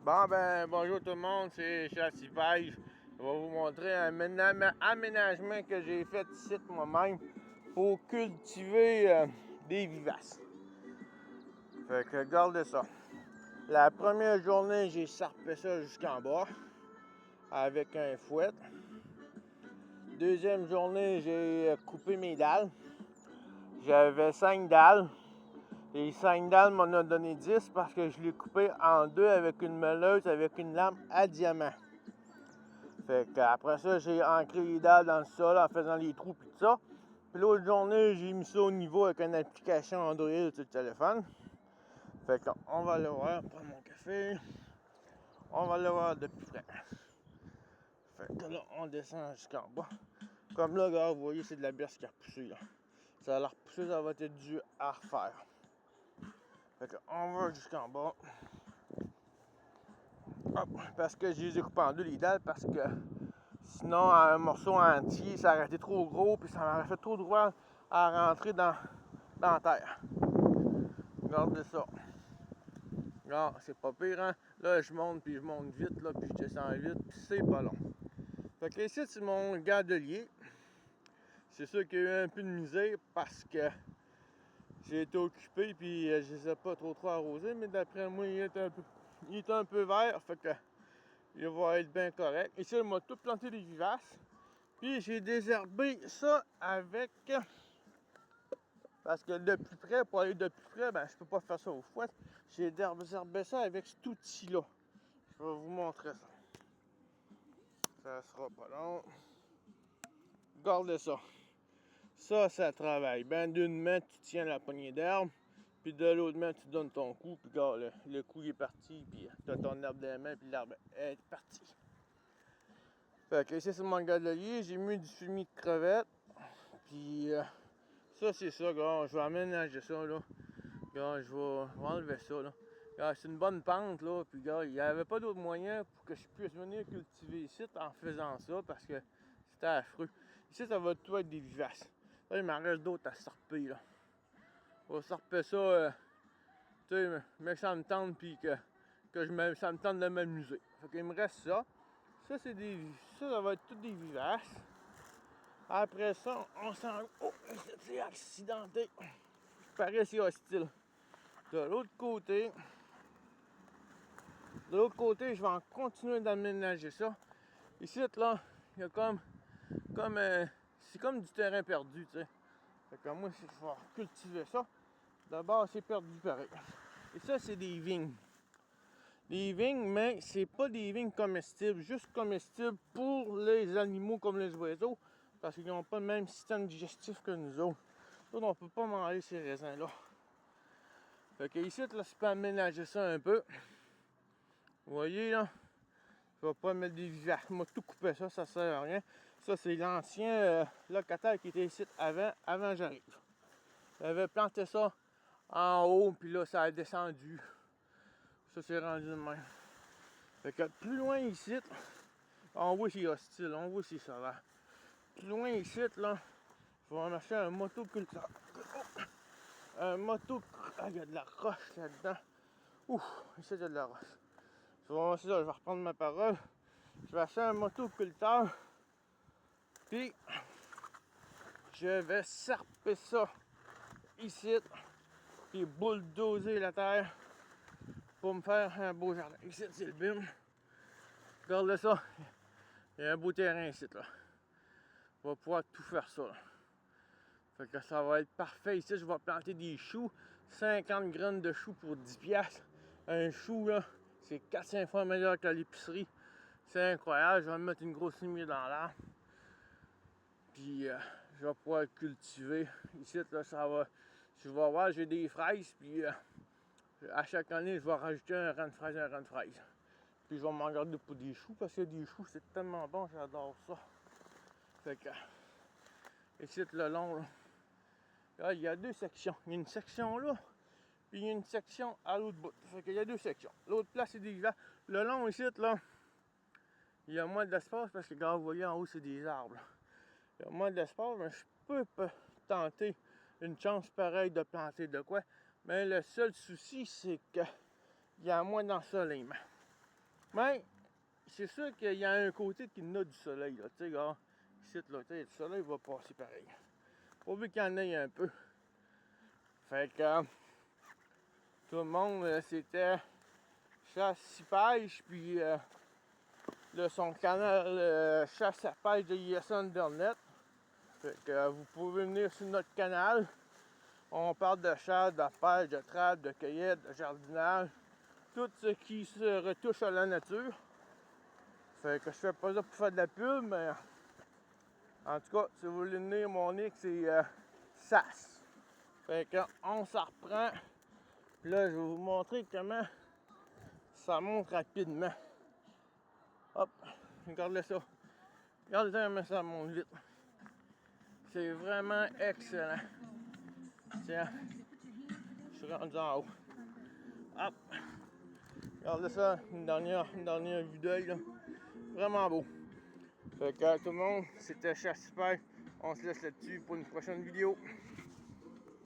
Bon ben, bonjour tout le monde, c'est Chassis Pêche. Je vais vous montrer un aménagement que j'ai fait ici moi-même pour cultiver des vivaces. Fait que regardez ça. La première journée, j'ai sarpé ça jusqu'en bas avec un fouet. Deuxième journée, j'ai coupé mes dalles. J'avais 5 dalles. Les 5 dalles m'en ont donné 10 parce que je l'ai coupé en deux avec une meuleuse avec une lame à diamant. Fait qu'après ça, j'ai ancré les dalles dans le sol en faisant les trous et tout ça. Puis l'autre journée, j'ai mis ça au niveau avec une application Android sur le téléphone. Fait qu'on va le voir, prendre mon café. On va le voir de plus près. Fait que là, on descend jusqu'en bas. Comme là, regarde, vous voyez, c'est de la berce qui a repoussé là. Ça a repoussé, ça va être dû à refaire. Fait qu'on va jusqu'en bas. Hop, parce que je les ai coupés en deux les dalles parce que sinon un morceau entier ça aurait été trop gros puis ça m'aurait fait trop droit à rentrer dans la terre. Regardez ça. Regarde, c'est pas pire, hein? Là je monte puis je monte vite là puis je descends vite puis c'est pas long. Fait que ici c'est mon gardelier. C'est sûr qu'il y a eu un peu de misère parce que j'ai été occupé puis je les ai pas trop arrosés, mais d'après moi il est un peu vert, fait que il va être bien correct. Ici, il m'a tout planté des vivaces. Puis j'ai désherbé ça avec... Parce que de plus près, pour aller de plus près, ben je peux pas faire ça au fouet. J'ai désherbé ça avec cet outil-là. Je vais vous montrer ça. Ça sera pas long. Regardez ça. Ça travaille. Ben d'une main, tu tiens la poignée d'herbe. Puis de l'autre main, tu donnes ton coup. Puis regarde, le coup il est parti. Puis tu as ton herbe dans la main. Puis l'herbe est partie. Fait que ici c'est mon gardelier, j'ai mis du fumier de crevettes. Puis ça c'est ça, gars, je vais aménager ça là. Gars, je vais enlever ça là. Gars, c'est une bonne pente là, puis gars, il n'y avait pas d'autre moyen pour que je puisse venir cultiver ici en faisant ça parce que c'était affreux. Ici ça va tout être des vivaces. Là il m'en reste d'autres à sarper là. On va sarper ça, tu sais, mais que ça me tente puis que ça me tente de m'amuser. Fait qu'il me reste ça. Ça, ça va être toutes des vivaces. Après ça, on s'en... Oh, c'est accidenté. Il paraît c'est hostile. De l'autre côté, je vais en continuer d'aménager ça. Ici, là, il y a c'est comme du terrain perdu, tu sais. Fait que moi, je vais cultiver ça. D'abord, c'est perdu pareil. Et ça, c'est des vignes. Des vignes, mais c'est pas des vignes comestibles, juste comestibles pour les animaux comme les oiseaux, parce qu'ils n'ont pas le même système digestif que nous autres. Donc on peut pas manger ces raisins-là. Fait que ici, là, je peux aménager ça un peu. Vous voyez là, je vais pas mettre des vivaces. Moi, tout couper ça, ça sert à rien. Ça, c'est l'ancien locataire qui était ici avant j'arrive. J'avais planté ça en haut, puis là, ça a descendu. Ça, c'est rendu de même. Fait que plus loin ici, on voit c'est hostile, on voit c'est sauvage. Plus loin ici, là, je vais m'acheter un motoculteur. Un moto... Ah, il y a de la roche là-dedans. Ouf, ici, il y a de la roche. Je vais reprendre ma parole. Je vais acheter un motoculteur. Puis, je vais serper ça ici. Puis bulldozer la terre pour me faire un beau jardin. Ici, c'est le bim. Regardez ça. Il y a un beau terrain ici, là. On va pouvoir tout faire ça, là. Fait que ça va être parfait. Ici, je vais planter des choux. 50 graines de choux pour 10$. Un chou, là, c'est 4-5 fois meilleur qu'à l'épicerie. C'est incroyable. Je vais mettre une grosse lumière dans l'arbre. Puis, je vais pouvoir cultiver. Ici, là, ça va... Je vais voir, j'ai des fraises. Puis, à chaque année, je vais rajouter un rang de fraises, un rang de fraises. Puis, je vais m'en garder pour des choux. Parce que des choux, c'est tellement bon. J'adore ça. Fait que... Ici, le long, là. Là, il y a deux sections. Il y a une section là, puis il y a une section à l'autre bout. Fait qu'il y a deux sections. L'autre place, c'est des vivaces. Le long ici, là, il y a moins d'espace parce que, quand vous voyez en haut, c'est des arbres. Il y a moins d'espace, mais je peux tenter une chance pareille de planter de quoi. Mais le seul souci, c'est qu'il y a moins d'ensoleillement. Mais c'est sûr qu'il y a un côté qui n'a du soleil, là. Tu sais, gars, ici, là, tu sais, le soleil va passer pareil. Pourvu qu'il y en ait un peu. Fait que tout le monde, c'était chasse pêche, puis là, son canal chasse à pêche de ISN.net. Fait que vous pouvez venir sur notre canal. On parle de chasse, de pêche, de trappe, de cueillette, de jardinage, tout ce qui se retouche à la nature. Fait que je fais pas ça pour faire de la pub, mais en tout cas, si vous voulez venir, mon nick c'est SAS. Fait que on s'en reprend. Puis là, je vais vous montrer comment ça monte rapidement. Hop, regardez ça. Regardez comment ça monte vite. C'est vraiment excellent. Tiens, je suis rendu en haut. Hop, regardez ça, une dernière vue d'œil là. Vraiment beau. Fait que tout le monde, c'était Chasse Super. On se laisse là-dessus pour une prochaine vidéo.